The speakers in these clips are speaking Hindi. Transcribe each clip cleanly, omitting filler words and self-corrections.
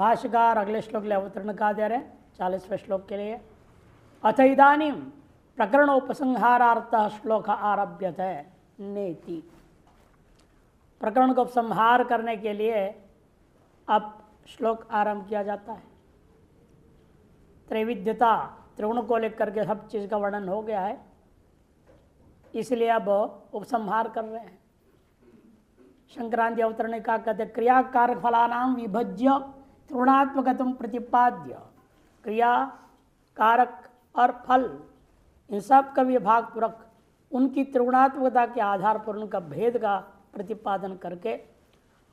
भाष्यकार अगले श्लोक ले अवतरण का दे रहे 40वें श्लोक के लिए। अथ इदानीं प्रकरणोपसंहारार्थ श्लोक आरभ्यते नेति। प्रकरण को उपसंहार करने के लिए अब श्लोक आरंभ किया जाता है। त्रैविध्यता त्रिगुण को लेकर के सब चीज का वर्णन हो गया है, इसलिए अब उपसंहार कर रहे हैं। संक्रांति अवतरण का कहते क्रिया कारक फलानाम विभज्य त्रिगुणात्मकतम प्रतिपाद्य। क्रिया कारक और फल इन सब का विभाग पूर्वक उनकी त्रिगुणात्मकता के आधार पर उनका भेद का प्रतिपादन करके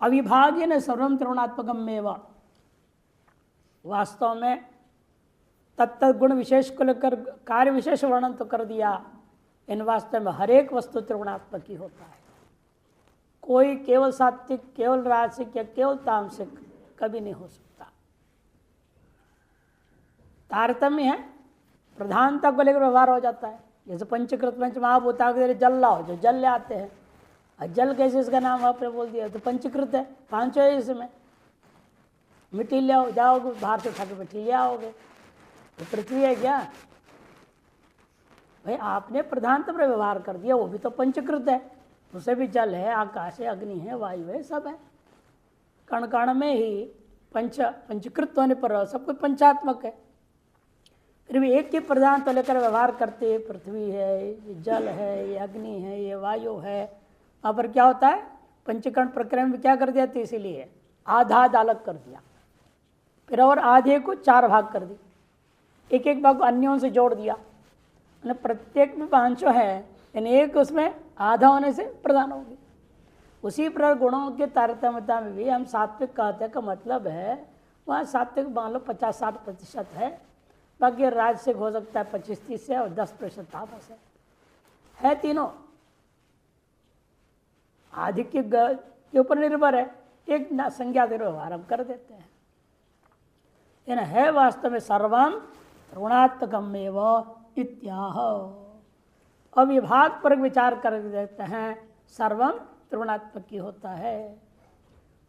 अविभाज्य ने सर्वम त्रिगुणात्मकम एवं, वास्तव में तत्त गुण विशेष को लेकर कार्य विशेष वर्णन तो कर दिया। इन वास्तव में हर एक वस्तु त्रिगुणात्मक ही होता है। कोई केवल सात्विक, केवल राजसिक या केवल तामसिक कभी नहीं हो सकता। तारतम्य है, प्रधानता को लेकर व्यवहार हो जाता है। जैसे पंचकृत पंच महाभूता के जल लाओ, जो जल ले आते हैं, और जल कैसे इसका नाम आपने बोल दिया, तो पंचकृत है, पांचों है इसमें। मिट्टी ले आओ, जाओगे बाहर से उठा के मिट्टी ले आओगे, तो पृथ्वी है क्या भाई? आपने प्रधानता पर व्यवहार कर दिया, वो भी तो पंचकृत है, उसे भी जल है, आकाश है, अग्नि है, वायु है, सब है। कण कण में ही पंचकृत होने पर सब कुछ पंचात्मक है। फिर भी एक ही प्रधान तो लेकर व्यवहार करते, पृथ्वी है, ये जल है, ये अग्नि है, ये वायु है। वहाँ पर क्या होता है, पंचकर्ण प्रक्रिया में क्या कर दिया था, इसीलिए आधा अलग कर दिया, फिर और आधे को 4 भाग कर दी, एक एक भाग को अन्यों से जोड़ दिया। प्रत्येक में 500 है, यानी एक उसमें आधा होने से प्रधान होगी। उसी प्रकार गुणों के तारतम्यता में भी हम सात्विक कहते का मतलब है वहाँ सात्विक मान लो 50-60% है, बाकी राजसिक हो सकता है 25-30 से और 10% तामस है तीनों। आधिक्य के ऊपर निर्भर है, एक संज्ञा दे व्यवहार हम कर देते हैं। यानी है वास्तव में सर्वम त्रिगुणात्मकमेव इत्याह। अविभाग पर विचार कर देते हैं, सर्वम त्रिगुणात्मक ही होता है।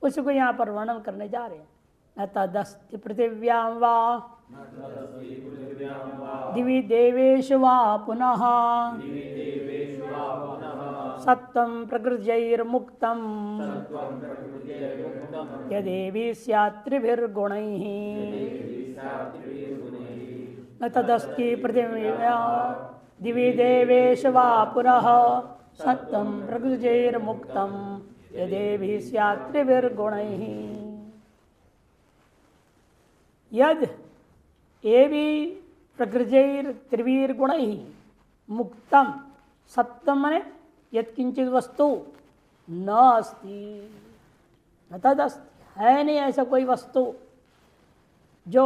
उसको यहाँ पर वर्णन करने जा रहे हैं। न तदस्ति पृथिव्यां वा दिवि देवेषु वा पुनः सत्वं प्रकृत्यैर्मुक्तं यदेवी स्यात् त्रिभिर्गुणैः। न तदस्ति पृथिव्यां दिवि देवेषु वा पुनः सत्वं प्रकृत्यैर्मुक्तं यदेवी स्यात् त्रिभिर्गुणैः। यद एवि प्रकृत्यैर्त्रिभिर्गुणैः मुक्तं सत्वं मने यत्किंचित वस्तु न अस्ति, न तदस्ति, है नहीं ऐसा कोई वस्तु जो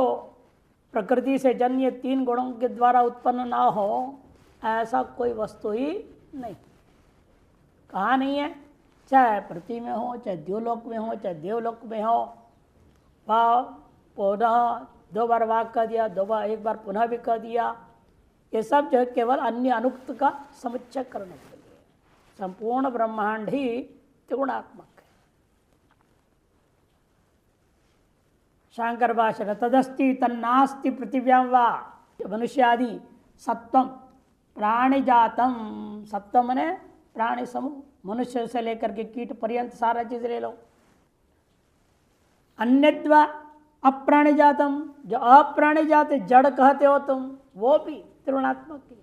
प्रकृति से जन्य 3 गुणों के द्वारा उत्पन्न ना हो, ऐसा कोई वस्तु ही नहीं। कहाँ नहीं है? चाहे पृथ्वी में हो, चाहे द्युलोक में हो, चाहे देवलोक में हो। पुनः 2 बार वाक कह दिया, 2 बार, 1 बार पुनः भी कह दिया। ये सब जो है केवल अन्य अनुक्त का समुच्चय करने के लिए। संपूर्ण ब्रह्मांड ही त्रिगुणात्मक है। शंकर भाष्य तदस्ति तन्नास्ति पृथिव्यां वा, मनुष्य आदि सत्वम प्राणी जातम, सत्वम मने प्राणी समूह, मनुष्य से लेकर के कीट पर्यंत सारा चीज ले लो। अन्यद्वा अप्राणी जातम, जो अप्राणी जाते जड़ कहते हो तुम, वो भी त्रिगुणात्मक है।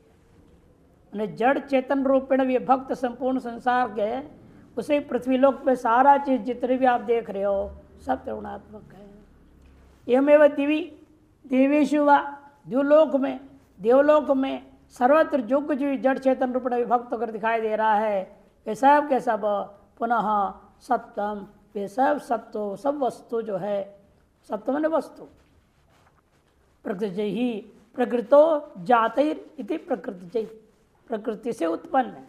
जड़ चेतन रूपेण विभक्त संपूर्ण संसार के उसे पृथ्वीलोक पे सारा चीज जितने भी आप देख रहे हो सब त्रिगुणात्मक है। एवमेव दिवी देवेषु वा, द्युलोक में, देवलोक में, सर्वत्र जो कुछ भी जड़ चेतन रूपेण विभक्त होकर दिखाई दे रहा है, वे सब के सब पुनः सत्वम, वे सब सत्व, सब वस्तु जो है, सत्व माने वस्तु, प्रकृति ही प्रकृतो जातिर इति प्रकृति, प्रकृति से उत्पन्न है।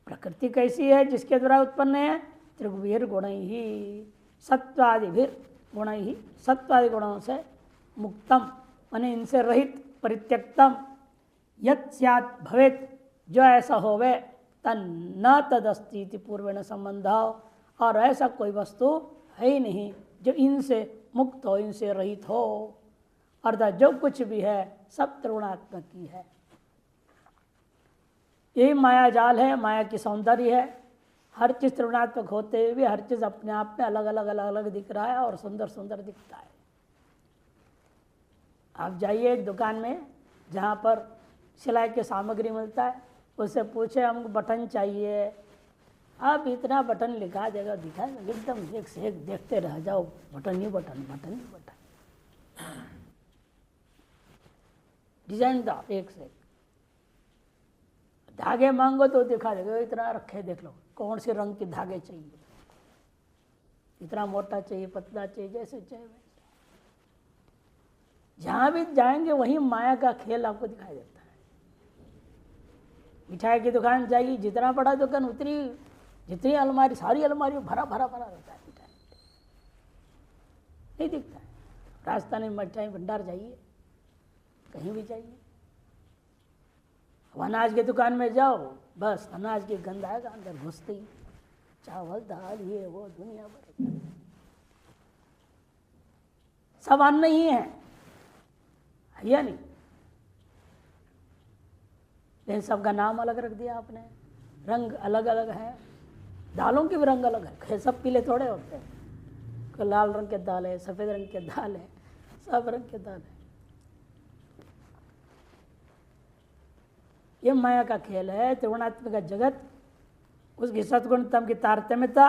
प्रकृति कैसी है? जिसके द्वारा उत्पन्न है, त्रिगुभिर गुण ही सत्वादिभिर गुण ही, सत्वादि गुणों से मुक्तम माने इनसे रहित, परित्यक्तम, यत् स्यात् भवेत्, जो ऐसा होवे, तन न तदस्ति पूर्वेण संबंध, और ऐसा कोई वस्तु है ही नहीं जो इनसे मुक्त हो, इनसे रहित हो, अर्थात जो कुछ भी है सब त्रिगुणात्मक ही है। यही माया जाल है, माया की सौंदर्य है। हर चीज त्रिगुणात्मक होते हुए भी हर चीज अपने आप में अलग अलग अलग अलग दिख रहा है और सुंदर सुंदर दिखता है। आप जाइए एक दुकान में जहाँ पर सिलाई की सामग्री मिलता है, उससे पूछे हमको बटन चाहिए, आप इतना बटन लिखा देगा, दिखा एकदम एक से एक देखते रह जाओ, बटन ही बटन, बटन ही बटन, डिजाइन दो एक से एक। धागे मांगो तो दिखा देगा, इतना रखे देख लो कौन से रंग के धागे चाहिए, इतना मोटा चाहिए, पतला चाहिए, जैसे चाहिए वैसे। जहां भी जाएंगे वही माया का खेल आपको दिखाई देता है। मिठाई की दुकान जाइए, जितना बड़ा दुकान उतनी जितनी अलमारी, सारी अलमारी भरा भरा भरा रहता है मिठाई, नहीं दिखता है। राजस्थान में मिठाई भंडार जाइए, कहीं भी जाइए, अनाज की दुकान में जाओ, बस अनाज की गंध आएगा अंदर घुसते ही, चावल दाल ये वो दुनिया भर सब अन्न ही है या नहीं, लेकिन सबका नाम अलग रख दिया आपने, रंग अलग अलग है। दालों के भी रंग अलग है, सब पीले थोड़े होते हैं, कोई लाल रंग के दाल है, सफ़ेद रंग के दाल है, सब रंग के दाल है। ये माया का खेल है, त्रिगुणात्मक का जगत, उसकी सद्गुणतम की तारतम्यता,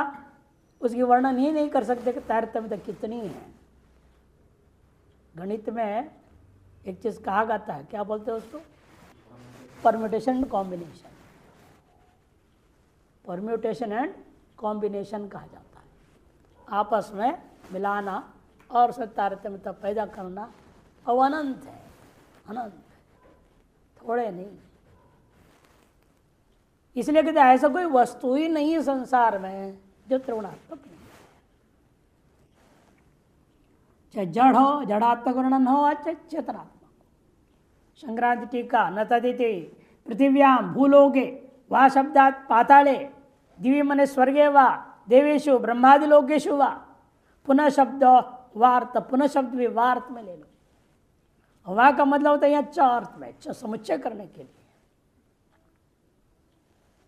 उसकी वर्णन ही नहीं कर सकते कि तारतम्यता कितनी है। गणित में एक चीज कहा जाता है, क्या बोलते हैं उसको, permutation and combination, permutation and combination कहा जाता है। आपस में मिलाना और उसमें तारतम्यता पैदा करना, और अनंत है, अनंत है, थोड़े नहीं। इसलिए कहते हैं ऐसा कोई वस्तु ही नहीं है संसार में जो त्रिगुणात्मक नहीं है, चाहे जड़ हो, जड़ात्मक वर्णन हो, चाहे चेतनात्मक। संक्रांति टीका, न तदिति पृथिव्याम भूलोके वा शब्दात् पाताले दिव्य मने स्वर्गे वा देवेशु ब्रह्मादिलोकेशु वा, पुनः शब्द वार्त, पुनः शब्द भी वार्त में ले लो। वाह का मतलब होता है यहाँ च अर्थ में, च समुच्चय करने के लिए।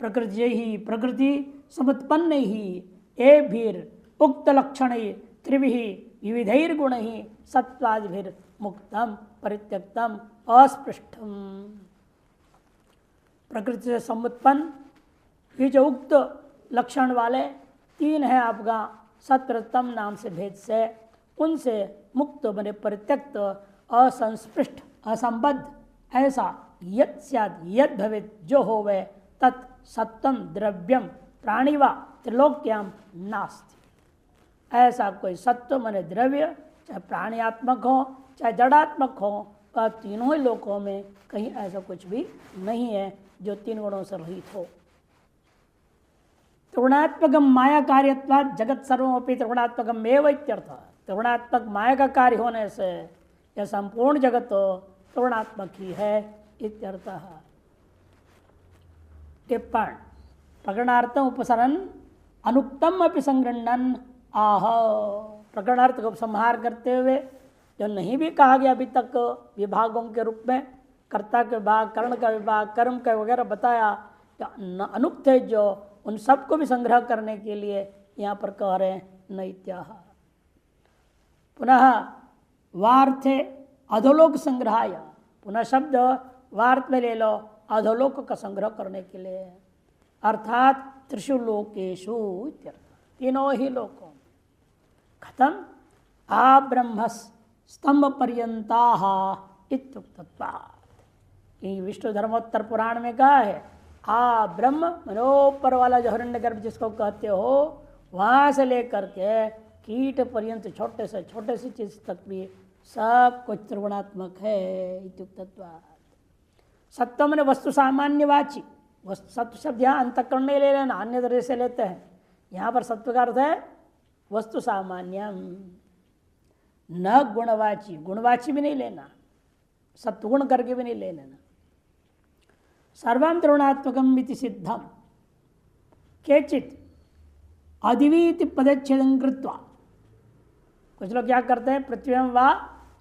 प्रकृति ही प्रकृति समुत्पन्न ही एभिर उक्त लक्षण त्रिभि विविधैर गुण ही सत्वादिभिर मुक्तम परित्यक्तम अस्पृष्टम। प्रकृति से समुत्पन्न ये जो उक्त लक्षण वाले तीन हैं आपका सत्प्रतम नाम से भेद से, उनसे मुक्त बने परित्यक्त असंस्पृष्ट असंबद्ध ऐसा यत् स्यात् यद् भवेत् जो होवे तत् सत्तम द्रव्यम प्राणिवा त्रिलोक्याम नास्ति। ऐसा कोई सत्व माने द्रव्य, चाहे प्राणियात्मक हो चाहे जड़ात्मक हो, वह तीनों ही लोकों में कहीं ऐसा कुछ भी नहीं है जो तीन गुणों से रहित हो। त्रिगुणात्मकम माया कार्यत्वात् जगत सर्वमपि त्रिगुणात्मकम एव इत्यर्थ। त्रिगुणात्मक माया का कार्य होने से यह संपूर्ण जगत त्रिगुणात्मक ही है इत्यर्थः। टिप्पण प्रकरणार्थम उपसरण अनुक्तम अपि संगृह्णन आह। प्रकरणार्थ को संहार करते हुए जो नहीं भी कहा गया अभी तक विभागों के रूप में, कर्ता के विभाग, कर्ण का विभाग, कर्म का वगैरह बताया, तो अनुक्त है जो उन सबको भी संग्रह करने के लिए यहाँ पर कह रहे हैं नैत्याह। पुनः वार्थे अधोलोक संग्रहाय, पुनः शब्द वार्थ में ले लो, अधोलोक का संग्रह करने के लिए, अर्थात त्रिषु लोकेषु इत्यर्थ, तीनों ही लोकों में। खत्म आ ब्रह्म स्तंभ पर्यंता इत्युक्तत्वात्। विष्णु धर्मोत्तर पुराण में कहा है आ ब्रह्म मनोपर वाला जो हिरण्यगर्भ जिसको कहते हो, वहां से लेकर के कीट पर्यंत छोटे से छोटे सी चीज तक भी सब कुछ त्रिगुणात्मक है इत्युक्तत्वात्। सत्व मैंने वस्तु सामान्यवाची, सत्व शब्द यहाँ अंतःकरण नहीं ले लेना, अन्य तरह से लेते हैं। यहाँ पर सत्व का अर्थ है वस्तु सामान्यम, न गुणवाची, गुणवाची भी नहीं लेना, सत्वगुण करके भी नहीं ले लेना। सर्वं त्रिगुणात्मकम इति सिद्धम केचित् अधिवीति पदच्छेदं कृत्वा कुछ लोग क्या करते हैं, पृथ्वी में वा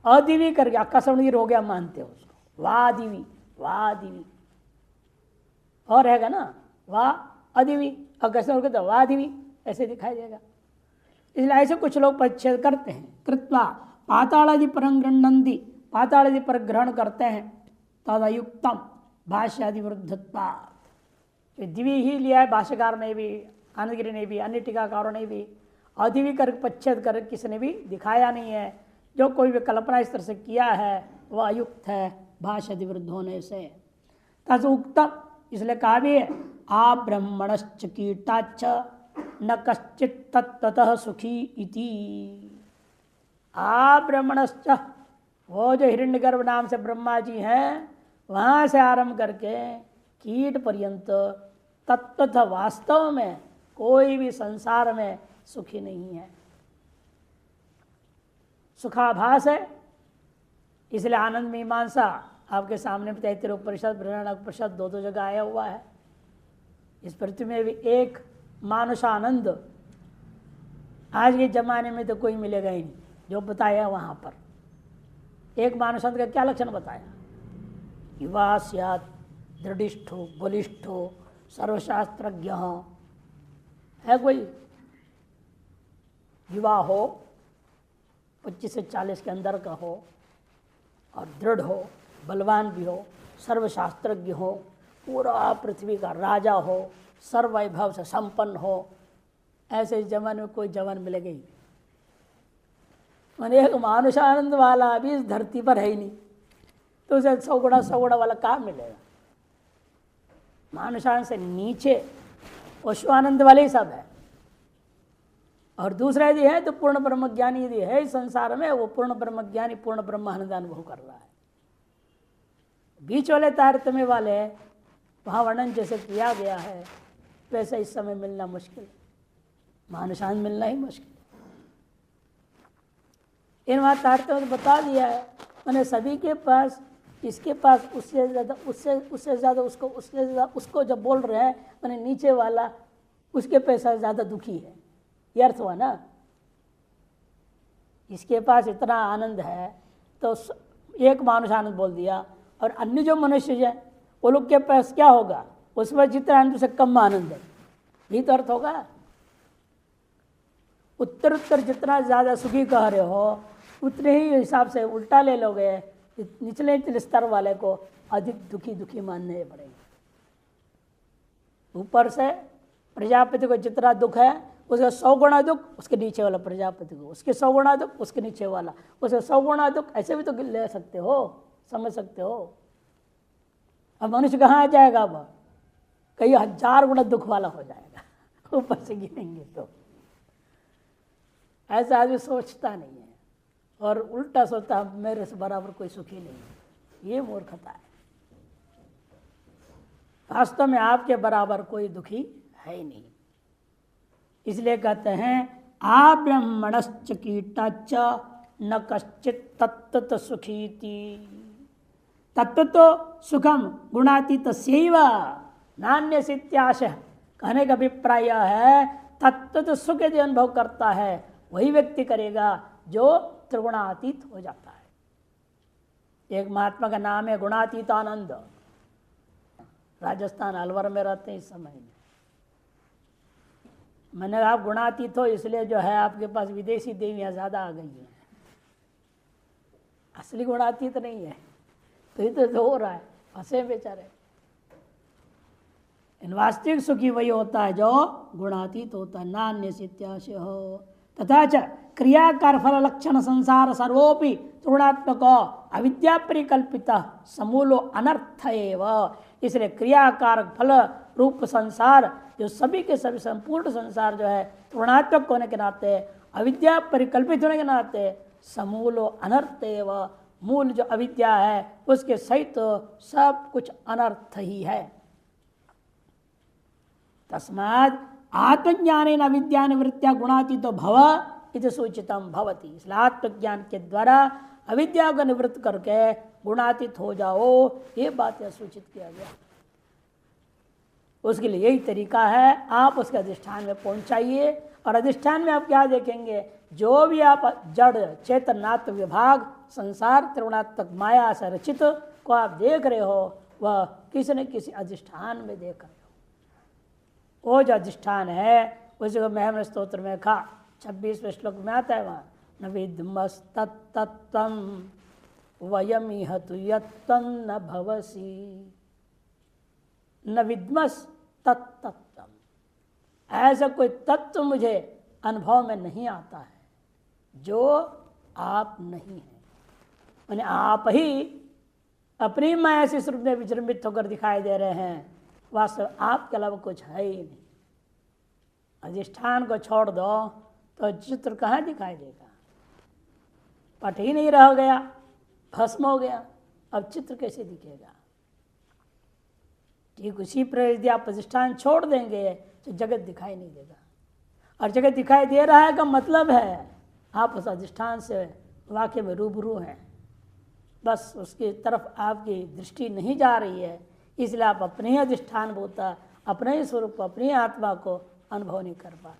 अदिवी करके आकाशवणीर हो गया मानते हो उसको, वादिवी वादिवी, और रहेगा ना वा अदिवी, आकाशवण तो वादिवी ऐसे दिखाई देगा। इसलिए ऐसे कुछ लोग परिच्छेद करते हैं। कृत्वा पातालादि पर गृह्णन्ति, पातालादि पर ग्रहण करते हैं, तदयुक्तम भाष्यादि विरुद्धत्वा, दिवी ही लिया है भाष्यकार ने भी, आनंदगिरी ने भी, अन्य टीकाकारों ने भी, अदिवी कर परिच्छेद कर किसी ने भी दिखाया नहीं है। जो कोई भी कल्पना इस तरह से किया है वह अयुक्त है भाष्यादि विरुद्ध होने से। तद उक्तम, इसलिए कहा भी है आ ब्रह्मणश्च कीटाच्च न कश्चित तत्ततः सुखी इति। आ ब्रह्मणश्च, वो जो हिरण्यगर्भ नाम से ब्रह्मा जी हैं, वहाँ से आरंभ करके कीट पर्यंत तत्ततः वास्तव में कोई भी संसार में सुखी नहीं है, सुखाभास है। इसलिए आनंद मीमांसा आपके सामने तैतृ उपनिषद, बृहदारण्यक उपनिषद दो जगह आया हुआ है। इस पृथ्वी में भी एक मानुषानंद आज के जमाने में तो कोई मिलेगा ही नहीं जो बताया वहाँ पर। एक मानुषानंद का क्या लक्षण बताया, युवा स्यात् दृढ़िष्ठो बलिष्ठो सर्वशास्त्रज्ञ है। कोई युवा हो, 25 से 40 के अंदर का हो, और दृढ़ हो, बलवान भी हो, सर्वशास्त्रज्ञ हो, पूरा पृथ्वी का राजा हो, सर्ववैभव से संपन्न हो, ऐसे जमाने में कोई जवान मिलेगा ही। मैंने एक मानुषानंद वाला अभी इस धरती पर है ही नहीं, तो उसे 100 गुणा वाला कहाँ मिलेगा। मानुषानंद से नीचे पशुआनंद वाले ही सब है। और दूसरा यदि है तो पूर्ण ब्रह्मज्ञानी यदि है इस संसार में, वो पूर्ण ब्रह्मज्ञानी पूर्ण ब्रह्मानंद अनुभव कर रहा है। बीच वाले तारतम्य वाले वहाँ वर्णन जैसे किया गया है वैसे इस समय मिलना मुश्किल, मानुषानंद मिलना ही मुश्किल। इन वहाँ तारतम्य बता दिया है, मैंने सभी के पास, इसके पास उससे ज़्यादा, उससे ज़्यादा उसको, उससे ज़्यादा उसको जब बोल रहे हैं, मैंने नीचे वाला उसके पैसा ज़्यादा दुखी है, ये अर्थ हुआ ना। इसके पास इतना आनंद है तो एक मानुष आनंद बोल दिया, और अन्य जो मनुष्य है वो लोग के पास क्या होगा, उसमें जितना आनंद से कम आनंद है, यही तो अर्थ होगा। उत्तर उत्तर जितना ज़्यादा सुखी कह रहे हो उतने ही हिसाब से उल्टा ले लोगे, निचले स्तर वाले को अधिक दुखी दुखी मानने पड़ेंगे। ऊपर से प्रजापति को जितना दुख है उसका 100 गुणा दुख उसके नीचे वाला प्रजापति को, उसके 100 गुणा दुख उसके नीचे वाला, उसके 100 गुणा दुख, ऐसे भी तो ले सकते हो, समझ सकते हो। अब मनुष्य कहाँ आ जाएगा, अब कई 1000 गुणा दुख वाला हो जाएगा ऊपर से गिनेंगे तो। ऐसा आदमी सोचता नहीं है और उल्टा सोचता मेरे से बराबर कोई सुखी नहीं है, ये मूर्खता है। वास्तव में आपके बराबर कोई दुखी है ही नहीं। इसलिए कहते हैं आ ब्रह्मणश्च कीटाच्च न कश्चित तत्त सुखीति। तत्व तो सुखम गुणातीत तस्यैव नान्य सित्याश। कहने का अभिप्राय है तत्व तो सुख यदि अनुभव करता है वही व्यक्ति करेगा जो त्रिगुणातीत हो जाता है। एक महात्मा का नाम है गुणातीत आनंद, राजस्थान अलवर में रहते हैं इस समय में। मैंने आप गुणातीत हो इसलिए जो है आपके पास विदेशी देवियां ज्यादा आ गई हैं, असली गुणातीत नहीं है, तो ये तो हो रहा है, फंसे बेचारे। इन वास्तविक सुखी वही होता है जो गुणातीत होता है, नान्य सित्याश हो। तथा च क्रियाकार फल लक्षण संसार सर्वोपि त्रिगुणात्मक अविद्या परिकल्पित समूलो अनर्थ एव। इसलिए क्रियाकार फल रूप संसार जो सभी के सभी संपूर्ण संसार जो है त्रिगुणात्मक होने के नाते, अविद्या परिकल्पित होने के नाते समूलो अनर्थ एव। मूल जो अविद्या है उसके सहित सब कुछ अनर्थ ही है। तस्माद् आत्मज्ञान अविद्या निवृत्त्या गुणातीतो भव इति सूचितम भवति। इसलिए आत्मज्ञान के द्वारा अविद्या को निवृत्त करके गुणातीत हो जाओ, ये बात यह सूचित किया गया। उसके लिए यही तरीका है, आप उसके अधिष्ठान में पहुंचाइए। और अधिष्ठान में आप क्या देखेंगे, जो भी आप जड़ चेतनात्मक विभाग संसार त्रिगुणात्मक माया से रचित को आप देख रहे हो, वह किसी न किसी अधिष्ठान में देख रहे हो। वो जो अधिष्ठान है उसी को मैं स्तोत्र में कहा 26वें श्लोक में आता है, वहाँ न विद्मस्तत्तत्त्वं वयमिह तु यत्त्वं न भवसि। न विद्मस तत्तत्त्वं, ऐसा कोई तत्व मुझे अनुभव में नहीं आता है जो आप नहीं है। मैंने आप ही अपनी माया से स्वरूप में विजृंभित होकर दिखाई दे रहे हैं, वास्तव आपके अलावा कुछ है ही नहीं। अधिष्ठान को छोड़ दो तो चित्र कहाँ दिखाई देगा, पट ही नहीं रह गया, भस्म हो गया, अब चित्र कैसे दिखेगा। ठीक उसी प्रकार यदि आप अधिष्ठान छोड़ देंगे तो जगत दिखाई नहीं देगा, और जगत दिखाई दे रहा है का मतलब है आप उस अधिष्ठान से वाकई में रूबरू हैं, बस उसकी तरफ आपकी दृष्टि नहीं जा रही है, इसलिए आप अपने ही अधिष्ठान होता अपने ही स्वरूप अपनी आत्मा को अनुभव नहीं कर पा रहे।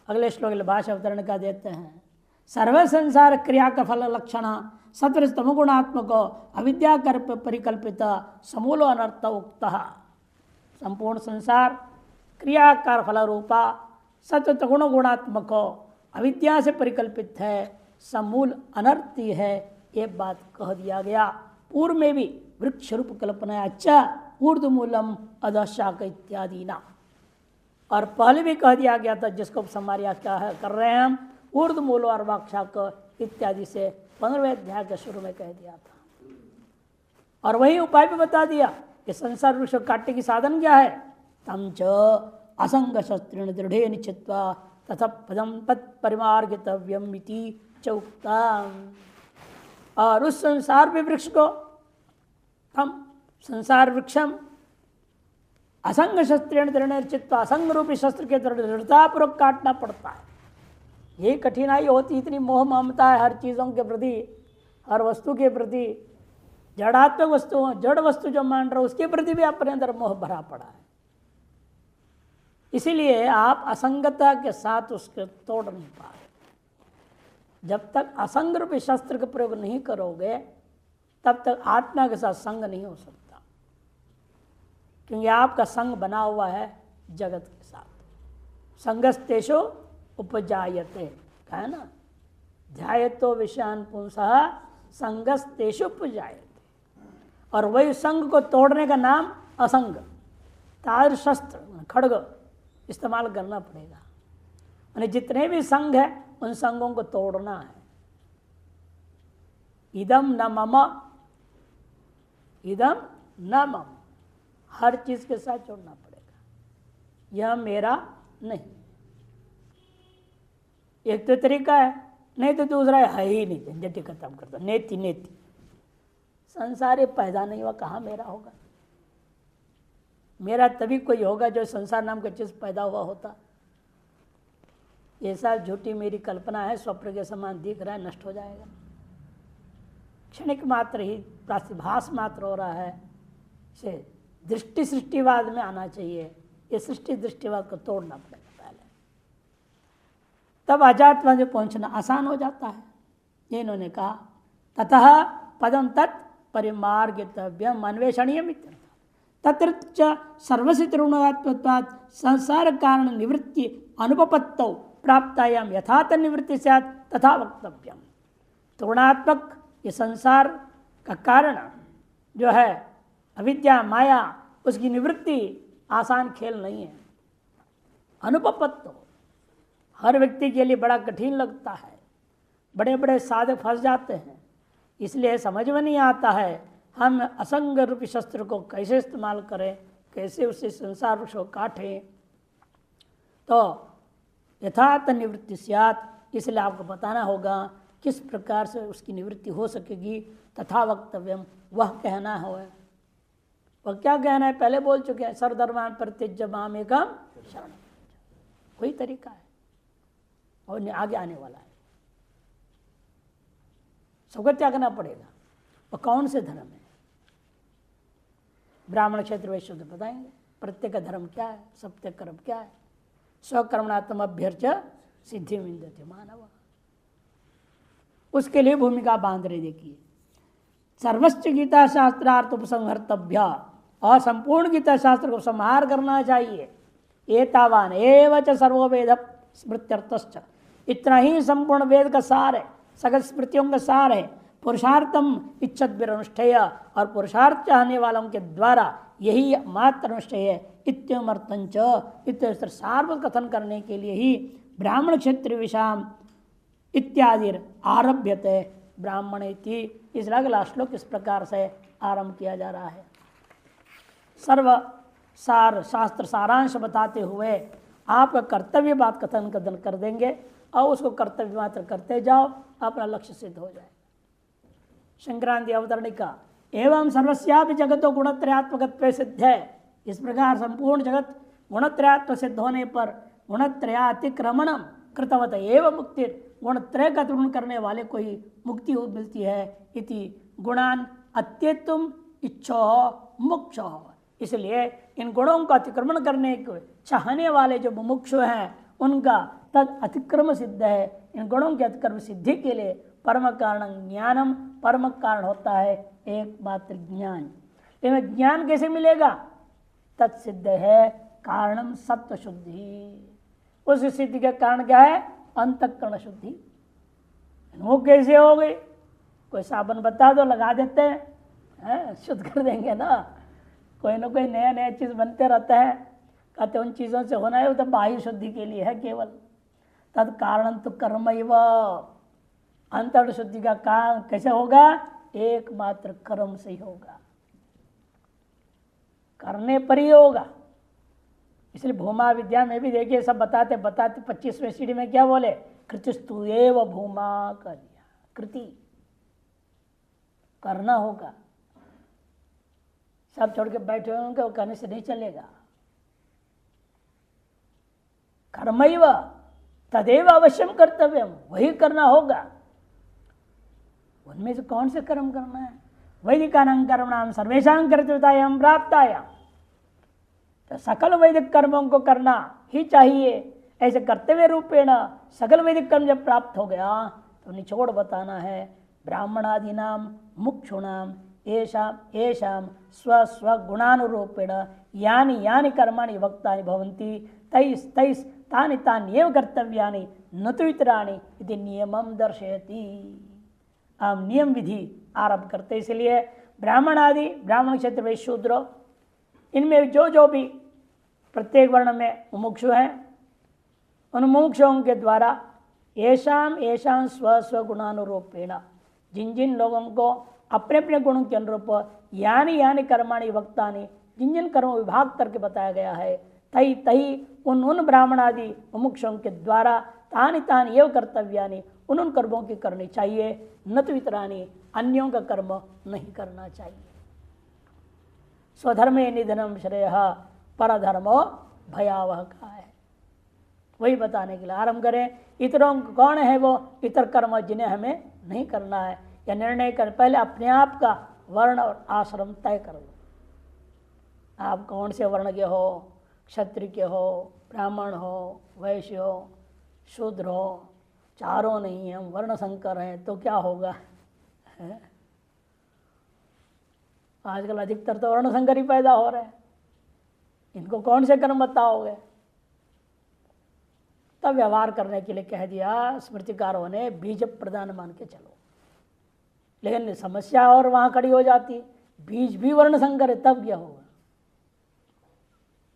अगले श्लोक भाषा अवतरण का देते हैं, सर्व संसार क्रिया का फल लक्षण सत्व तमगुणात्मक अविद्या परिकल्पित समूल अनर्थ उक्त। संपूर्ण संसार क्रियाकार फल रूपा सत्व गुण गुणात्मक अविद्या से परिकल्पित है, समूल अनर्थी है, ये बात कह दिया गया। पूर्व में भी वृक्ष रूप कल्पना अच्छा ऊर्ध्वमूलम अधशाक इत्यादि ना, और पहले भी कह दिया गया था जिसको समारिया क्या है कर रहे हैं हम, ऊर्ध्वमूल और वाक्षाक इत्यादि से 15वें अध्याय के शुरू में कह दिया था। और वही उपाय भी बता दिया कि संसार वृक्ष काटने की साधन क्या है, तम च असंग शस्त्रेण दृढ़े निश्चित्वा तथा पदम तत्परिमार्गितव्यम इति चौक्तम। और उस संसार पे वृक्ष को हम संसार वृक्षम असंग शस्त्रेण दृढ़ चित्वा, असंग रूपी शस्त्र के दृढ़तापूर्वक काटना पड़ता है। यही कठिनाई होती, इतनी मोह ममता है हर चीज़ों के प्रति, हर वस्तु के प्रति, जड़ात्मक वस्तु जड़ वस्तु जो मान रहे उसके प्रति भी अपने अंदर मोह भरा पड़ा है। इसीलिए आप असंगता के साथ उसके तोड़ नहीं पा रहे। जब तक असंग रूपी शस्त्र का प्रयोग नहीं करोगे तब तक आत्मा के साथ संग नहीं हो सकता, क्योंकि आपका संग बना हुआ है जगत के साथ। संगस्तेषु उपजायते, है ना, ध्यायतो विषयान पुंसः संगस्तेषु उपजायते। और वही संग को तोड़ने का नाम असंग, तार शस्त्र खड्ग इस्तेमाल करना पड़ेगा। यानी जितने भी संग है उन संगों को तोड़ना है। इदम न मम, इदम न मम, हर चीज के साथ जोड़ना पड़ेगा, यह मेरा नहीं। एक तो तरीका है, नहीं तो दूसरा है ही नहीं, झंझट खत्म कर दो, नेति नेति। संसार ये पैदा नहीं हुआ, कहाँ मेरा होगा। मेरा तभी कोई होगा जो संसार नाम का चीज पैदा हुआ होता। ये सब झूठी मेरी कल्पना है, स्वप्न के समान दिख रहा है, नष्ट हो जाएगा। क्षणिक मात्र ही प्रातिभास मात्र हो रहा है, से दृष्टि सृष्टिवाद में आना चाहिए। ये सृष्टि दृष्टिवाद को तोड़ना पड़ेगा पहले, तब अजातवाद में पहुंचना आसान हो जाता है। ये इन्होंने कहा, ततः पदम तत् परिमार्गितव्यम अन्वेषणीयम तत्र सर्वस्य त्रिगुणात्मत्वात् संसार कारण निवृत्ति अनुपपत्तौ प्राप्तायाम यथार्थ निवृत्ति स्यात् तथा वक्तव्यम। त्रिगुणात्मक ये संसार का कारण जो है अविद्या माया, उसकी निवृत्ति आसान खेल नहीं है। अनुपपत्तो हर व्यक्ति के लिए बड़ा कठिन लगता है, बड़े बड़े साधक फंस जाते हैं, इसलिए समझ में नहीं आता है हम असंग रूपी शस्त्र को कैसे इस्तेमाल करें, कैसे उसे संसार वृक्ष को काटें। तो यथार्थ निवृत्ति स्यात्, इसलिए आपको बताना होगा किस प्रकार से उसकी निवृत्ति हो सकेगी। तथा वक्तव्यम, वह कहना हो। वह क्या कहना है पहले बोल चुके हैं, सर्वधर्मान परित्यज्य मामेकम शरणं, वही तरीका है और आगे आने वाला है। सबको त्यागना पड़ेगा। और कौन से धर्म है, ब्राह्मण क्षेत्र वैश्य तो बताएंगे प्रत्येक धर्म क्या है, सत्य कर्म क्या है। स्वकर्मणात्म अभ्यर्च सिद्धि विंदते मानव। उसके लिए भूमिका बांध रहे। देखिए, सर्वस्व गीता शास्त्रार्थ उपसंहर्तव्य, और संपूर्ण गीता शास्त्र को संहार करना चाहिए। एतावान एव च सर्ववेद स्मृत्यर्थश्च, इतना ही संपूर्ण वेद का सार है, सकल स्मृतियों का सार है। पुरुषार्थम इच्छद्भिरनुष्ठेय, और पुरुषार्थ चाहने वालों के द्वारा यही मात्र अनुष्ठेय है। इत्यमर्थंच, इत्यस्त्र सार्वत कथन करने के लिए ही ब्राह्मण क्षेत्र विषाम इत्यादि आरभ्यते ब्राह्मण इति। इस अगला श्लोक इस प्रकार से आरंभ किया जा रहा है। सर्व सार शास्त्र सारांश बताते हुए आपका कर्तव्य बात कथन कर देंगे, और उसको कर्तव्य मात्र करते जाओ, अपना लक्ष्य सिद्ध हो जाए। संक्रांति अवतरणिका, एवं सर्वस्यापि जगतो गुणत्रयात्मकत्वे सिद्ध है। इस प्रकार संपूर्ण जगत गुणत्रयात्म सिद्ध होने पर गुणत्रयातिक्रमणम कृतवत एवं मुक्ति, गुणत्रय का अतिक्रमण करने वाले को ही मुक्ति मिलती है। इति गुणान अत्येतुम इच्छो मुक्षो, इसलिए इन गुणों का अतिक्रमण करने को चाहने वाले जो मुमुक्षु हैं उनका तद अतिक्रम सिद्ध है। इन गुणों के अतिक्रम सिद्धि के लिए परम कारण ज्ञानम, परम कारण होता है एकमात्र ज्ञान। लेकिन ज्ञान कैसे मिलेगा? तत्सिद्ध है कारणम सत्व शुद्धि। उस सिद्धि का कारण क्या है? अंतःकरण शुद्धि। वो कैसे हो गई? कोई साबुन बता दो, लगा देते हैं, शुद्ध कर देंगे ना। कोई ना कोई नया नया चीज़ बनते रहता है, कहते उन चीज़ों से होना है वो तो बाह्य शुद्धि के लिए है केवल। तद कारण तो कर्म ही अंतर शुद्धि का काम कैसे होगा? एकमात्र कर्म से ही होगा, करने पर ही होगा। इसलिए भूमा विद्या में भी देखिए सब बताते बताते 25वें सीढ़ी में क्या बोले? कृतिस्तु एव भूमा कर दिया। कृति करना होगा, सब छोड़ के बैठे होंगे, वो करने से नहीं चलेगा। कर्मैव तदेव अवश्यम कर्तव्यम, वही करना होगा। उनमें से कौन से कर्म करना है? वैदिकानां कर्मणां सर्वेषां कर्तव्यतायां प्राप्तायां, तो सकल वैदिक कर्मों को करना ही चाहिए। ऐसे कर्तव्य रूपेण सकल वैदिक कर्म जब प्राप्त हो गया तो निचोड़ बताना है। ब्राह्मणादीनां मुक्षुणां येषां स्व स्व गुणानुरूपेण यानि यानि कर्माणि वक्तानि भवन्ति तैस् तैस् तानि तान्येव कर्तव्यानि न तु इतराणि इति नियमं दर्शयति। हम नियम विधि आरंभ करते, इसलिए ब्राह्मण आदि, ब्राह्मण क्षेत्र में शूद्र, इनमें जो जो भी प्रत्येक वर्ण में मुमुक्षु हैं, उन मुमुक्षुओं के द्वारा येषां येषां स्व स्व गुणानुरूपेण, जिन जिन लोगों को अपने अपने गुणों के अनुरूप यानि यानि कर्माणि वक्तानि, जिन जिन कर्मों विभाग करके बताया गया है, तही तही उन ब्राह्मण आदि मुमुक्षुओं के द्वारा तानि तानि एव कर्तव्यानि, उन कर्मों की करनी चाहिए। न तो इतरानी, अन्यों का कर्म नहीं करना चाहिए। स्वधर्मे निधनम श्रेय परधर्मो भयावह का है, वही बताने के लिए आरंभ करें। इतरों कौन है वो इतर कर्म जिन्हें हमें नहीं करना है, या निर्णय कर पहले अपने आप का वर्ण और आश्रम तय कर लो। आप कौन से वर्ण के हो, क्षत्रिय के हो, ब्राह्मण हो, वैश्य हो, शूद्र हो, चारों नहीं हम वर्ण संकर हैं तो क्या होगा? आजकल अधिकतर तो वर्ण संकर ही पैदा हो रहे हैं, इनको कौन से कर्म बताओगे? तब व्यवहार करने के लिए कह दिया स्मृतिकारों ने बीज प्रदान मान के चलो। लेकिन समस्या और वहां खड़ी हो जाती, बीज भी वर्ण संकर है तब क्या होगा?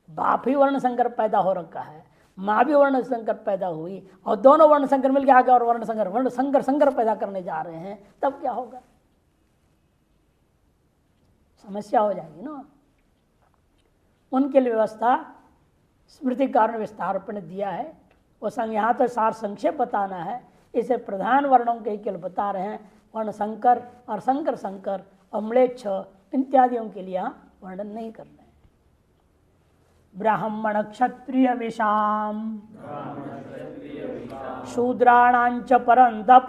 बाप ही वर्ण संकर पैदा हो रखा है, माँ भी वर्ण संकर पैदा हुई, और दोनों वर्ण संकर मिलकर आगे और वर्ण संकर पैदा करने जा रहे हैं, तब क्या होगा? समस्या हो जाएगी ना। उनके लिए व्यवस्था स्मृतिकार ने विस्तार पर दिया है। वो यहाँ तो सार संक्षेप बताना है, इसे प्रधान वर्णों के केवल बता रहे हैं। वर्ण संकर और संकर संकर और म्लेच्छ इत्यादियों के लिए यहाँ वर्णन नहीं करना है। ब्राह्मण क्षत्रिय विषाम शूद्राणांच परंतप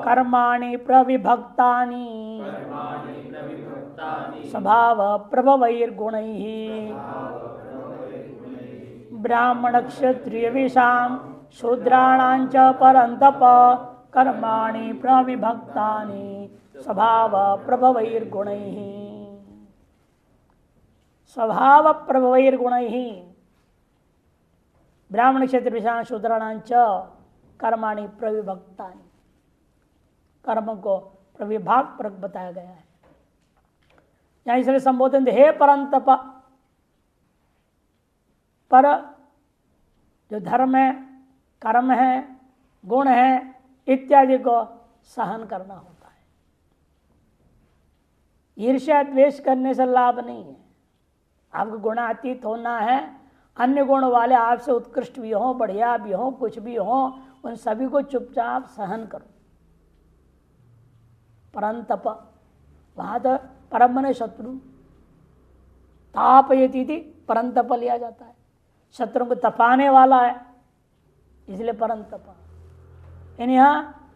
कर्माणि प्रविभक्तानि स्वभाव प्रभवैर्गुणैः ब्राह्मण क्षत्रिय विषाम शूद्राणांच परंतप कर्माणि प्रविभक्तानि स्वभाव प्रभवैर्गुणैः। स्वभाव प्रभवैर्गुणैः ब्राह्मण क्षेत्र विषाम शूद्राणांच कर्माणि प्रविभक्तानि, कर्म को प्रविभाग पर बताया गया है। यहाँ इसलिए संबोधन हे परंतप, पर जो धर्म है, कर्म है, गुण है इत्यादि को सहन करना होता है। ईर्ष्या द्वेष करने से लाभ नहीं है। आपको गुणातीत होना है, अन्य गुण वाले आपसे उत्कृष्ट भी हो, बढ़िया भी हो, कुछ भी हो, उन सभी को चुपचाप सहन करो। परंतप, वहां तो परम मने शत्रु, तापयति थी परंतप लिया जाता है, शत्रु को तपाने वाला है, इसलिए परंतप। यहाँ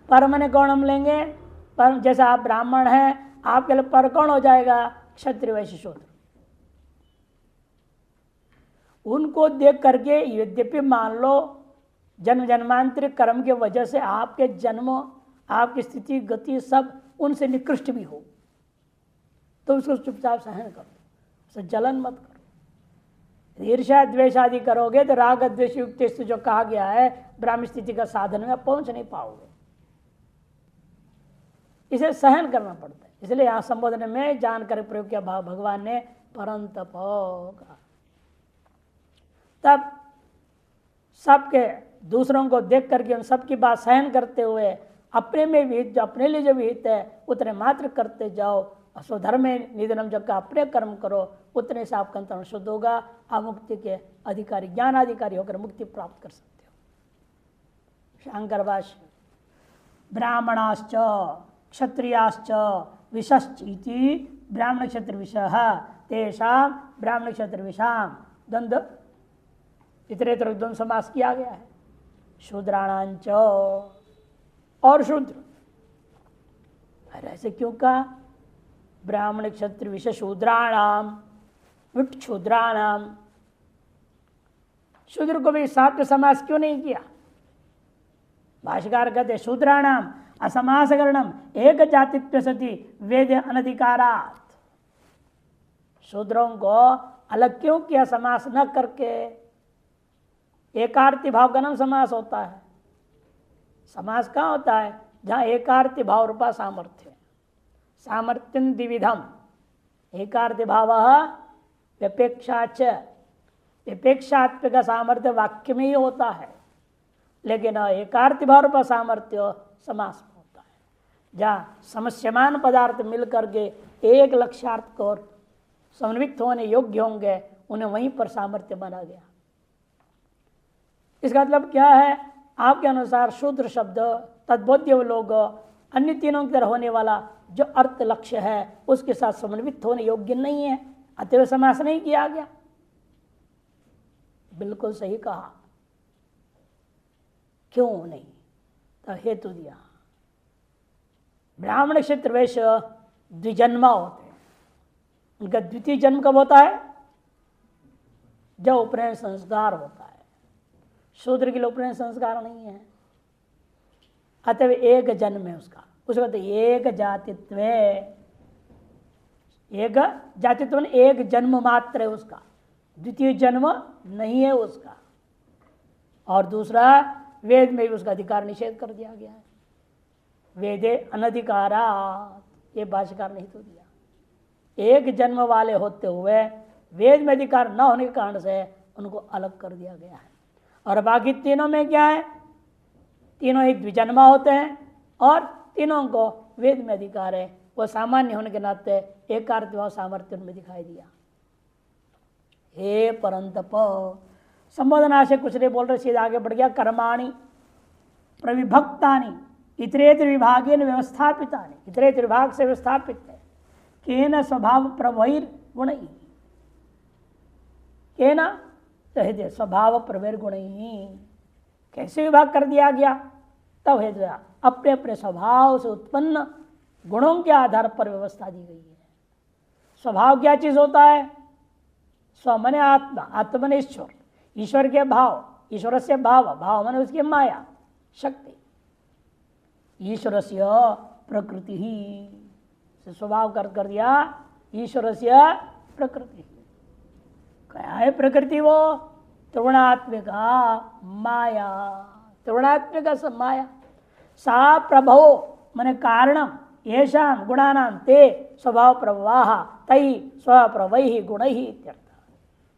परम ने कौन हम लेंगे? परम, जैसे आप ब्राह्मण हैं, आपके लिए पर कौन हो जाएगा? क्षत्रिय वैश्य शूद्र। उनको देख करके यद्यपि मान लो जन्म जन्मांतरिक कर्म के वजह से आपके जन्म, आपकी स्थिति, गति सब उनसे निकृष्ट भी हो, तो उसको चुपचाप सहन करो, उसे जलन मत करो। ईर्ष्या द्वेष आदि करोगे तो राग द्वेष युक्त जो कहा गया है ब्राह्मी स्थिति का साधन में पहुंच नहीं पाओगे, इसे सहन करना पड़ता है। इसलिए यहां संबोधन में जानकर प्रयोग किया भगवान ने परंतप कहा। तब सबके दूसरों को देख करके उन सबकी बात सहन करते हुए अपने में विहित, जो अपने लिए जो विहित है उतने मात्र करते जाओ। स्वधर्म निधनम, जब का अपने कर्म करो उतने से आपका अंतरण शुद्ध होगा। आप मुक्ति के अधिकारी, ज्ञानाधिकारी होकर मुक्ति प्राप्त कर सकते हो। शंकर भाष्य ब्राह्मणाश्च क्षत्रियाश्च विषश्च इति ब्राह्मण क्षत्र विषः तेषां ब्राह्मण क्षत्र विषाम द्वंद्व इतरेतर द्वंद्व समास किया गया है। शूद्राणांच और शूद्र, अरे ऐसे क्यों कहा? ब्राह्मण क्षत्र विषय शूद्राणाम विट शूद्राणाम, शूद्र को भी साथ में समास क्यों नहीं किया? भाष्यकार कहते शूद्राणाम असमासकरणम एक जातित्व सति वेद अनधिकारात्। शूद्रों को अलग क्यों किया समास न करके? एकार्थी भाव का नाम समास होता है। समास कहाँ होता है? जहाँ एकार्थी भाव रूपा सामर्थ्य, सामर्थ्यं द्विविधम, एकार्थी भाव व्यपेक्षाच, व्यपेक्षात्मक सामर्थ्य वाक्य में ही होता है, लेकिन एकार्थी भाव रूपा सामर्थ्य समास में होता है। जहाँ समस्यमान पदार्थ मिल करके एक लक्ष्यार्थ को समन्वित होने योग्य होंगे, उन्हें वहीं पर सामर्थ्य माना गया। इसका मतलब क्या है? आपके अनुसार शूद्र शब्द तद्बोध्य लोग अन्य तीनों की तरह होने वाला जो अर्थ लक्ष्य है उसके साथ समन्वित होने योग्य नहीं है, अतएव समास नहीं किया गया। बिल्कुल सही कहा। क्यों नहीं? तो हेतु दिया, ब्राह्मण क्षेत्र वैश्य द्विजन्मा होते हैं। उनका द्वितीय जन्म कब होता है? जब उपनयन संस्कार होता है। शूद्र के लिए उपनयन संस्कार नहीं है, अतः एक जन्म है उसका। उसको तो एक जातित्व, एक जातित्व एक जन्म मात्र है उसका, द्वितीय जन्म नहीं है उसका। और दूसरा, वेद में भी उसका अधिकार निषेध कर दिया गया है। वेदे अनधिकारा, ये भाष्यकार ने तो दिया। एक जन्म वाले होते हुए वेद में अधिकार न होने के कारण से उनको अलग कर दिया गया है। और बाकी तीनों में क्या है? तीनों ही द्विजन्मा होते हैं और तीनों को वेद में अधिकार है। वो सामान्य होने के नाते एकार्थ भाव सामर्थ्य उनमें दिखाई दिया। हे परंतप, संबोधना से कुछ नहीं बोल रहे, सीधा आगे बढ़ गया। कर्माणि प्रविभक्तानि इतरेतर विभागेन व्यवस्थापितानि, इतरेतर विभाग से व्यवस्थापित है। केन स्वभाव प्रवैर गुण, केन तो हेतु स्वभाव प्रवैर गुण, कैसे विभाग कर दिया गया? तब हेतु अपने अपने स्वभाव से उत्पन्न गुणों के आधार पर व्यवस्था दी गई है। स्वभाव क्या चीज होता है? स्व मने आत्मा, आत्मने ईश्वर। ईश्वर के भाव, ईश्वर से भाव, भाव माने उसकी माया शक्ति, ईश्वर से प्रकृति ही स्वभाव कर दिया, ईश्वर से प्रकृति। क्या है प्रकृति? वो त्रिगुणात्मिका माया, त्रिगुणात्मिका सब माया। सा प्रभवो माने कारणम येषां गुणानां ते स्वभाव प्रवाह तई स्वप्रवैहि गुणैहि इत्यर्थ।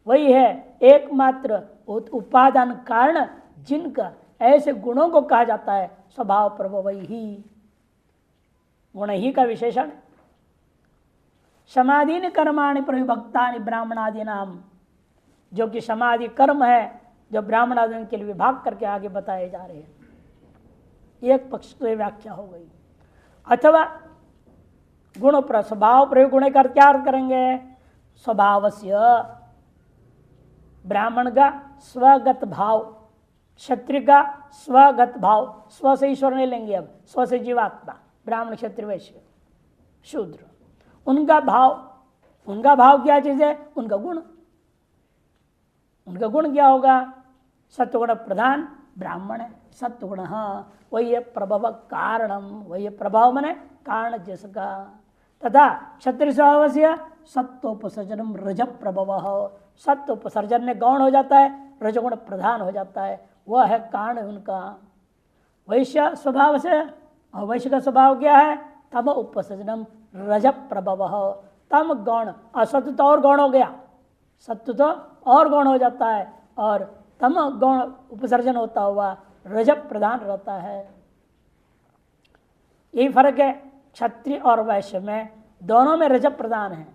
वही है एकमात्र उपादान कारण जिनका ऐसे गुणों को कहा जाता है स्वभाव प्रवैहि, गुण ही का विशेषण। समाधि कर्माणि प्रविभक्तानि ब्राह्मणादि नाम, जो कि समाधि कर्म है जो ब्राह्मणादि के लिए विभाग करके आगे बताए जा रहे हैं। एक पक्ष तो व्याख्या हो गई। अथवा गुण स्वभाव प्रयोग गुण का क्या अर्थ करेंगे? स्वभावस्य, ब्राह्मण का स्वगत भाव, क्षत्रिय का स्वगत भाव, स्व से ईश्वर नहीं लेंगे, अब स्व से जीवात्मा, ब्राह्मण क्षत्रिय वैश्य शूद्र, उनका भाव क्या चीज है? उनका गुण। उनका गुण क्या होगा? सत्वगुण प्रधान ब्राह्मण है, सत्वगुण, हाँ वही है प्रभव कारणम, वही है प्रभाव मने कारण जिसका। तथा क्षत्रिय स्वभाव से सत्वोपसर्जनम रज प्रभव, सत्वोपसर्जन में गौण हो जाता है, रजगुण प्रधान हो जाता है, वह है कारण उनका। वैश्य स्वभाव से, और वैश्य का स्वभाव क्या है? तम उपसर्जनम रज प्रभव, तम गौण, और सत्व तो और गौण हो गया, सत्व तो और गौण हो जाता है, और तम गौण उपसर्जन होता हुआ रज प्रधान रहता है। यही फर्क है क्षत्रिय और वैश्य में, दोनों में रज प्रधान है,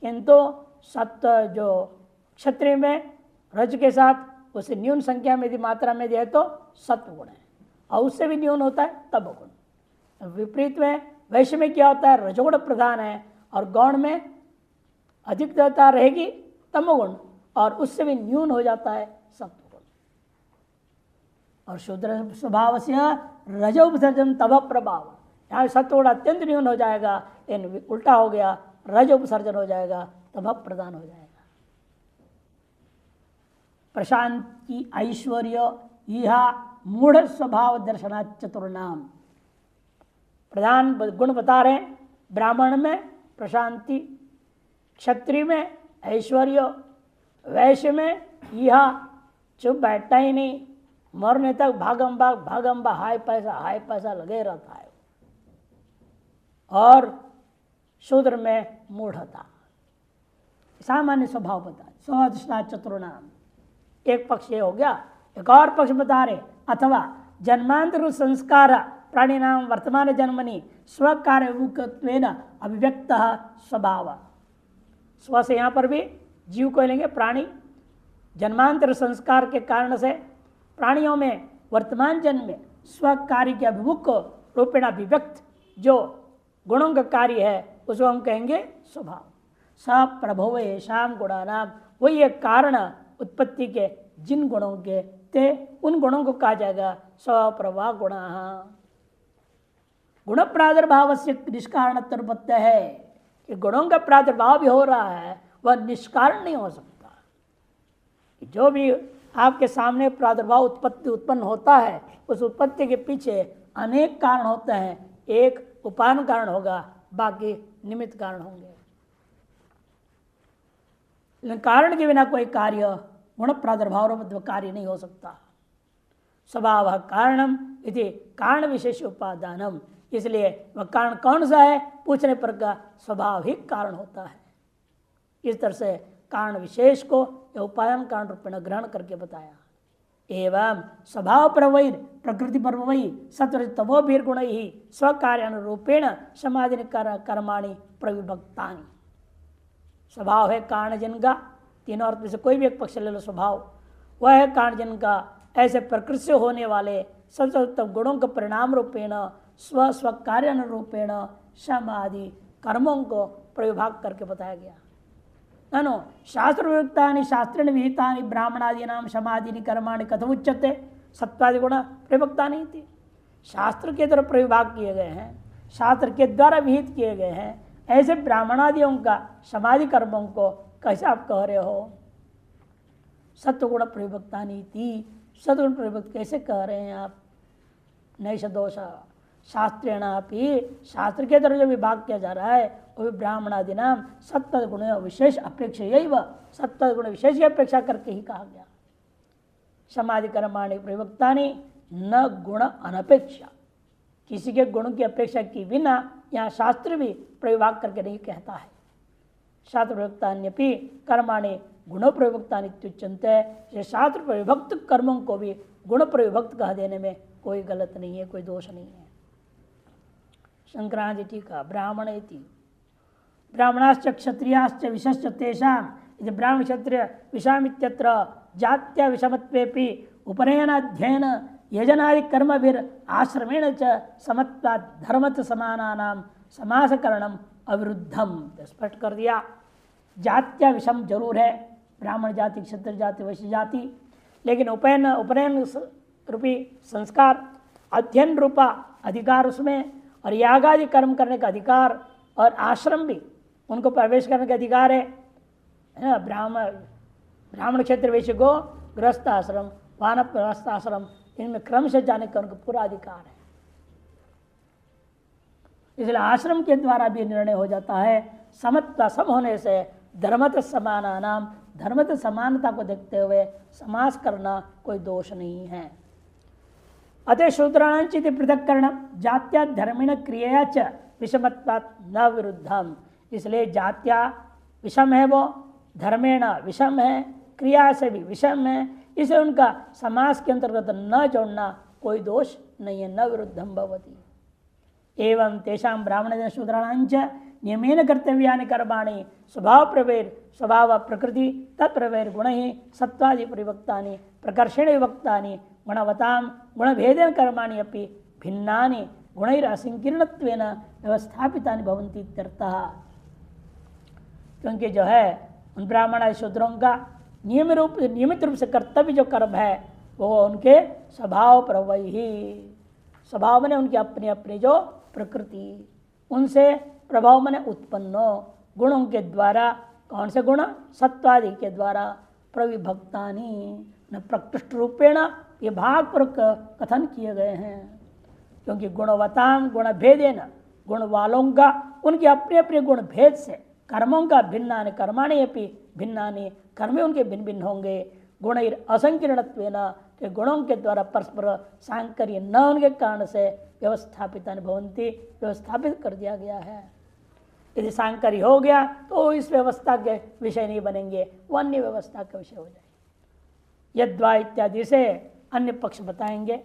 किंतु सत्व जो क्षत्रिय में रज के साथ उसे न्यून संख्या में यदि मात्रा में दिया तो सत्व गुण है, और उससे भी न्यून होता है तब गुण। विपरीत में वैश्य में क्या होता है? रजोगुण प्रधान है, और गौण में अधिकता रहेगी तमोगुण, और उससे भी न्यून हो जाता है सत्वगुण। और शूद्र स्वभाव से रजोपसर्जन तब प्रभाव, यहाँ सत्वगुण अत्यंत न्यून हो जाएगा, इन उल्टा हो गया, रज उपसर्जन हो जाएगा, तब प्रदान हो जाएगा। प्रशांति ऐश्वर्य यह मूढ़ स्वभाव दर्शना चतुर्नाम, प्रधान गुण बता रहे हैं। ब्राह्मण में प्रशांति, क्षत्रिय में ऐश्वर्य, वैश्य में यह चुप बैठता ही नहीं, मरने तक भागम भाग हाय पैसा लगे रहता है, और शूद्र में मूढ़ता। सामान्य स्वभाव बता, स्वदर्शना चतुर्नाम, एक पक्ष ये हो गया। एक और पक्ष बता रहे, अथवा जन्मांतर संस्कार प्राणी नाम वर्तमान जन्मनि स्वकार्यत्वेन अभिव्यक्त स्वभाव। स्व से यहाँ पर भी जीव को लेंगे, प्राणी जन्मांतर संस्कार के कारण से प्राणियों में वर्तमान जन्म में स्वकार्य के अभिमुख रूपेण अभिव्यक्त जो गुणों का कार्य है उसको हम कहेंगे स्वभाव। स प्रभव शाम गुणानाम, वही एक कारण उत्पत्ति के जिन गुणों के ते उन गुणों को कहा जाएगा स्वप्रभा गुणा। गुण प्रादुर्भाव से निष्कारणत्व है कि गुणों का प्रादुर्भाव भी हो रहा है, वह निष्कारण नहीं हो सकता। जो भी आपके सामने प्रादुर्भाव उत्पन्न होता है, उस उत्पत्ति के पीछे अनेक कारण होते हैं। एक उपादान कारण होगा, बाकी निमित्त कारण होंगे, लेकिन कारण के बिना कोई कार्य गुण प्रादुर्भाव कार्य नहीं हो सकता। स्वभाव कारणम इति कारण विशेष उपादानम, इसलिए वह कारण कौन सा है पूछने पर का स्वभाव ही कारण होता है। इस तरह से कारण विशेष को या उपादान कारण रूपेण ग्रहण करके बताया। एवं स्वभाव प्रवैर प्रकृति पर्वई सत्वो गुण ही स्वकार्यानुरूपेण समाधि कर्माणि प्रविभक्तानि। स्वभाव है कारण जन का, तीनों अर्थ में से कोई भी एक पक्ष ले लो। स्वभाव वह है कारण जन का, ऐसे प्रकृति से होने वाले सत्सत्व गुणों के परिणाम रूपेण स्व कार्यानुरूपेण समाधि कर्मों को प्रविभाग करके बताया गया। ननु शास्त्र वियुक्तानि शास्त्रेण विहितानि ब्राह्मणादीनां समाधि कर्माणि कथम उच्यते सत्वादि गुण प्रविभक्तानि इति। शास्त्र के द्वारा प्रविभाग किए गए हैं, शास्त्र के द्वारा विहित किए गए हैं, ऐसे ब्राह्मणादियों का समाधि कर्मों को कैसे आप कह रहे हो? सत्वगुण प्रविभक्ता नीति, सत्वगुण प्रविभक्त कैसे कह रहे हैं आप? नैष दोष शास्त्रेणापि, शास्त्र के द्वारा जो विभाग किया जा रहा है वो भी ब्राह्मणादि नाम सत्तगुण विशेष अपेक्षा, यही वह सत्तगुण विशेष की अपेक्षा करके ही कहा गया। समाधि कर्माणि प्रविभक्तानि न गुण अनपेक्षा, किसी के गुण की अपेक्षा की बिना यहाँ शास्त्र भी प्रविभाग करके नहीं कहता है। शास्त्र प्रविभक्तान्यपि कर्माणि गुण प्रविभक्तानि इत्युच्यन्ते, ये शास्त्र प्रविभक्त कर्मों को भी गुण प्रविभक्त कह देने में कोई गलत नहीं है, कोई दोष नहीं है। शंकराचार्य टीका ब्राह्मणेति ब्राह्मणाश्च क्षत्रियाश्च विशश्च तेषाम् इति ब्राह्मण क्षत्रिय विषामित्यत्र जात्या विषमत्वेपि उपनयनाध्ययन यजनादि कर्मभिर आश्रमेण च समत्वात् धर्मत समानानां समासकरणम अविरुद्धम, स्पष्ट कर दिया। जात्या विषम जरूर है, ब्राह्मण जाति, क्षत्रिय जाति, वैश्य जाति, लेकिन उपनयन रूपी संस्कार, अध्ययन रूपा अधिकार उसमें, और यागादि कर्म करने का अधिकार, और आश्रम भी उनको प्रवेश करने का अधिकार है। ब्राह्मण क्षेत्र वैश्य को गृहस्थ आश्रम, वानप्रस्थ आश्रम, इनमें क्रम से जाने का उनको पूरा अधिकार है। इसलिए आश्रम के द्वारा भी निर्णय हो जाता है। समत्व सम होने से धर्मत समाना नाम, धर्मत समानता को देखते हुए समास करना कोई दोष नहीं है। अतः शूद्राणांचित पृथक्करण जात्या धर्मिण क्रिया च विषमत्वात् न विरुद्धम, इसलिए जात्या विषम है, वो धर्मेण विषम है, क्रिया से भी विषम है, इसे उनका समास के अंतर्गत न जोड़ना कोई दोष नहीं है, न विरुद्धम भवति। एवं तेषां ब्राह्मण शूद्राणांच नियमेन कर्तव्यानि कर्माणि स्वभाव प्रवेर स्वभाव प्रकृति तत्प्रवेर गुण ही सत्वादि परिवक्तानि प्रकर्षेण विभक्तानि गुणवतां गुणभेदेन कर्माणि अपि भिन्नानि गुणैर असंकीर्णत्वेन व्यवस्थापितानि भवन्ति इत्यर्थः। क्योंकि जो है उन ब्राह्मण आदि शूद्रों का नियमित रूप से कर्तव्य जो कर्म है वो उनके स्वभाव प्रवही ही, स्वभाव में उनकी अपनी अपनी जो प्रकृति, उनसे प्रभाव में उत्पन्न गुणों के द्वारा, कौन से गुण? सत्वादि के द्वारा प्रविभक्तानि न प्रकृष्ट रूपेण विभाग पर कथन किए गए हैं। क्योंकि गुणवताम गुण भेदेन, गुण वालों का उनके अपने अपने गुण भेद से, कर्मों का भिन्नानि कर्माणि अपि भिन्नानि, कर्म उनके भिन्न भिन्न होंगे। गुण असंकीर्णत्वेन, के गुणों के द्वारा परस्पर सांकर्य न होने के कारण से व्यवस्थापित भवन्ति, व्यवस्थापित कर दिया गया है। यदि सांकर्य हो गया तो इस व्यवस्था के विषय नहीं बनेंगे, वो अन्य व्यवस्था का विषय हो जाएगा। यद्वा इत्यादि से अन्य पक्ष बताएंगे।